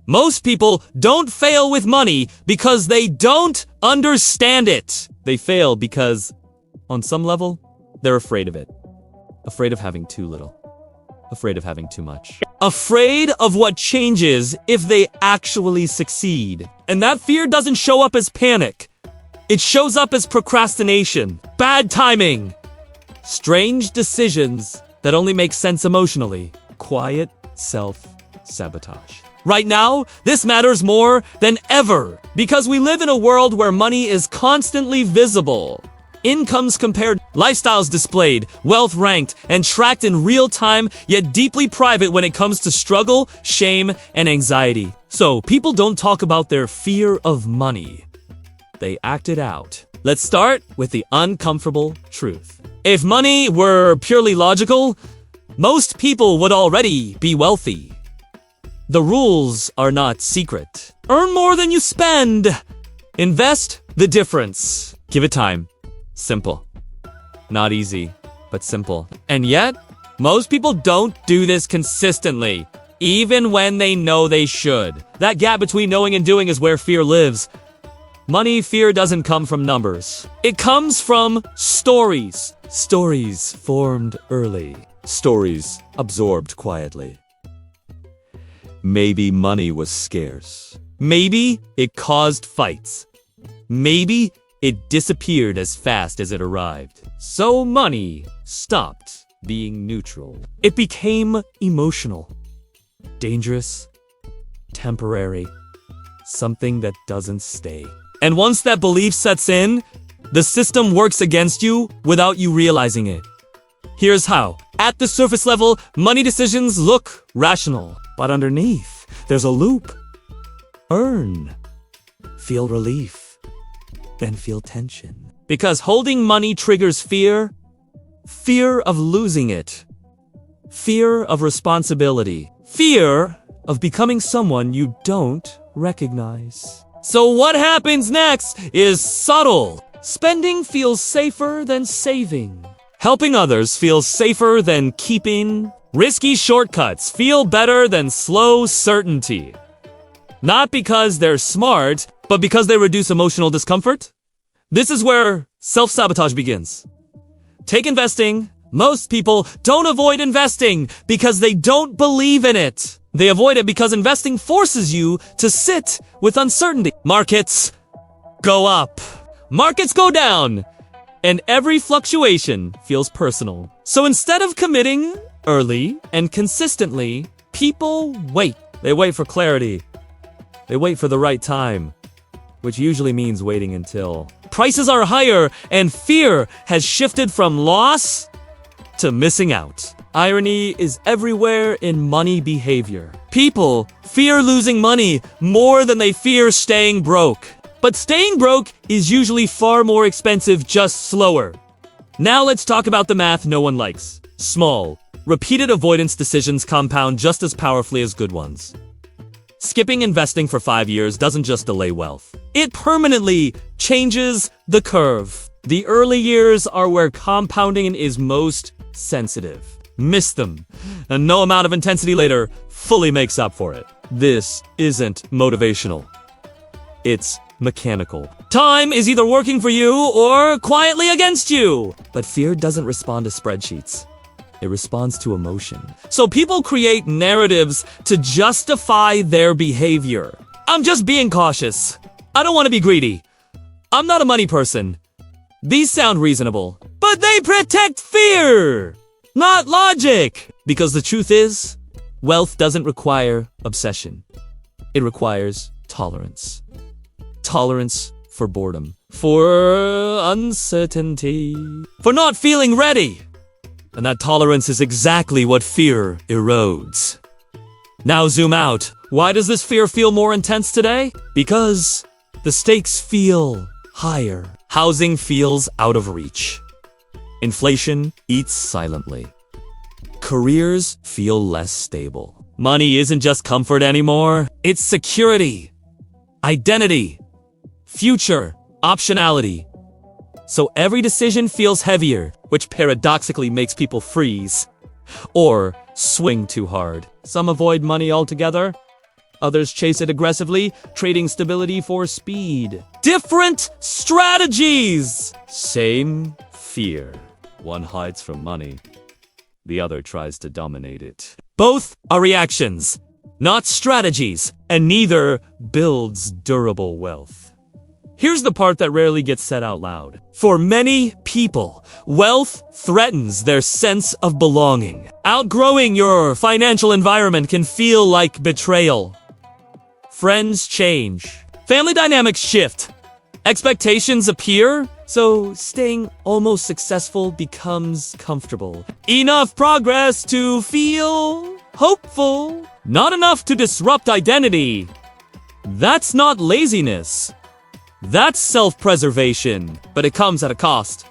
Most people don't fail with money because they don't understand it. They fail because, on some level, they're afraid of it. Afraid of having too little. Afraid of having too much. Afraid of what changes if they actually succeed. And that fear doesn't show up as panic. It shows up as procrastination, bad timing, strange decisions that only make sense emotionally. Quiet self-sabotage. Right now, this matters more than ever because we live in a world where money is constantly visible. Incomes compared, lifestyles displayed, wealth ranked, and tracked in real time, yet deeply private when it comes to struggle, shame, and anxiety. So, people don't talk about their fear of money. They act it out. Let's start with the uncomfortable truth. If money were purely logical, most people would already be wealthy. The rules are not secret. Earn more than you spend. Invest the difference. Give it time. Simple. Not easy, but simple. And yet, most people don't do this consistently, even when they know they should. That gap between knowing and doing is where fear lives. Money fear doesn't come from numbers. It comes from stories. Stories formed early. Stories absorbed quietly. Maybe money was scarce. Maybe it caused fights. Maybe it disappeared as fast as it arrived. So money stopped being neutral. It became emotional, dangerous, temporary, something that doesn't stay. And once that belief sets in, the system works against you without you realizing it. Here's how. At the surface level, money decisions look rational. But underneath, there's a loop. Earn. Feel relief. Then feel tension. Because holding money triggers fear. Fear of losing it. Fear of responsibility. Fear of becoming someone you don't recognize. So what happens next is subtle. Spending feels safer than saving. Helping others feels safer than keeping. Risky shortcuts feel better than slow certainty. Not because they're smart, but because they reduce emotional discomfort. This is where self-sabotage begins. Take investing. Most people don't avoid investing because they don't believe in it. They avoid it because investing forces you to sit with uncertainty. Markets go up. Markets go down. And every fluctuation feels personal. So instead of committing early and consistently, people wait. They wait for clarity. They wait for the right time, which usually means waiting until prices are higher and fear has shifted from loss to missing out. Irony is everywhere in money behavior. People fear losing money more than they fear staying broke. But staying broke is usually far more expensive, just slower. Now let's talk about the math no one likes. Small, repeated avoidance decisions compound just as powerfully as good ones. Skipping investing for 5 years doesn't just delay wealth. It permanently changes the curve. The early years are where compounding is most sensitive. Miss them, and no amount of intensity later fully makes up for it. This isn't motivational. It's mechanical. Time is either working for you or quietly against you. But fear doesn't respond to spreadsheets. It responds to emotion. So people create narratives to justify their behavior. I'm just being cautious. I don't want to be greedy. I'm not a money person. These sound reasonable, but they protect fear, not logic. Because the truth is, wealth doesn't require obsession. It requires tolerance. Tolerance for boredom, for uncertainty, for not feeling ready. And that tolerance is exactly what fear erodes. Now zoom out. Why does this fear feel more intense today? Because the stakes feel higher. Housing feels out of reach. Inflation eats silently. Careers feel less stable. Money isn't just comfort anymore. It's security, identity, future, optionality. So every decision feels heavier, which paradoxically makes people freeze or swing too hard. Some avoid money altogether. Others chase it aggressively, trading stability for speed. Different strategies! Same fear. One hides from money. The other tries to dominate it. Both are reactions, not strategies, and neither builds durable wealth. Here's the part that rarely gets said out loud. For many people, wealth threatens their sense of belonging. Outgrowing your financial environment can feel like betrayal. Friends change. Family dynamics shift. Expectations appear, so staying almost successful becomes comfortable. Enough progress to feel hopeful. Not enough to disrupt identity. That's not laziness. That's self-preservation, but it comes at a cost.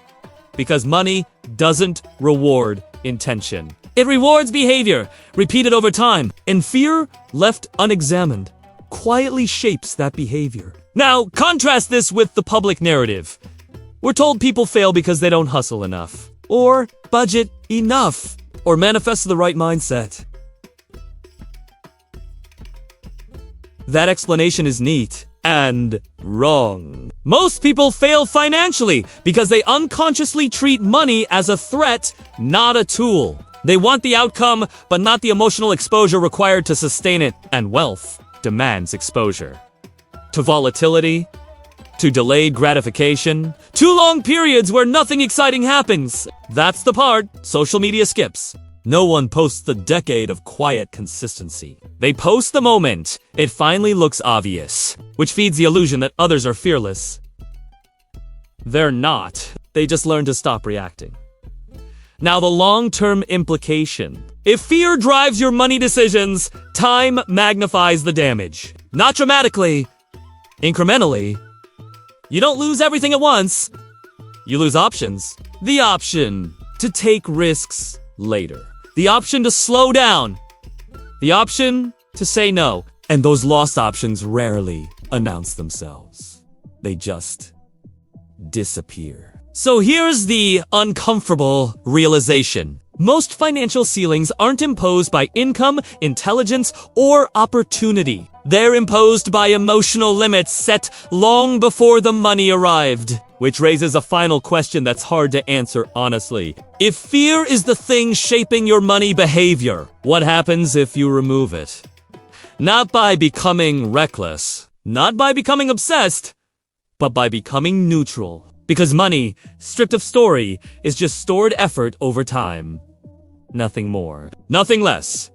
Because money doesn't reward intention. It rewards behavior, repeated over time, and fear, left unexamined, quietly shapes that behavior. Now, contrast this with the public narrative. We're told people fail because they don't hustle enough, or budget enough, or manifest the right mindset. That explanation is neat and wrong. Most people fail financially because they unconsciously treat money as a threat, not a tool. They want the outcome, but not the emotional exposure required to sustain it, and wealth demands exposure. To volatility, to delayed gratification, to long periods where nothing exciting happens. That's the part social media skips. No one posts the decade of quiet consistency. They post the moment it finally looks obvious, which feeds the illusion that others are fearless. They're not. They just learn to stop reacting. Now, the long-term implication. If fear drives your money decisions, time magnifies the damage. Not dramatically, incrementally. You don't lose everything at once. You lose options. The option to take risks later. The option to slow down. The option to say no. And those lost options rarely announce themselves. They just disappear. So here's the uncomfortable realization. Most financial ceilings aren't imposed by income, intelligence, or opportunity. They're imposed by emotional limits set long before the money arrived. Which raises a final question that's hard to answer honestly. If fear is the thing shaping your money behavior, what happens if you remove it? Not by becoming reckless, not by becoming obsessed, but by becoming neutral. Because money, stripped of story, is just stored effort over time. Nothing more. Nothing less.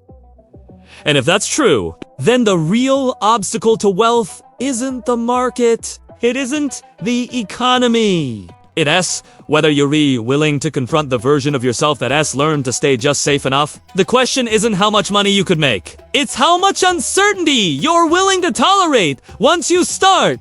And if that's true, then the real obstacle to wealth isn't the market. It isn't the economy. It's whether you're willing to confront the version of yourself that learned to stay just safe enough. The question isn't how much money you could make. It's how much uncertainty you're willing to tolerate once you start.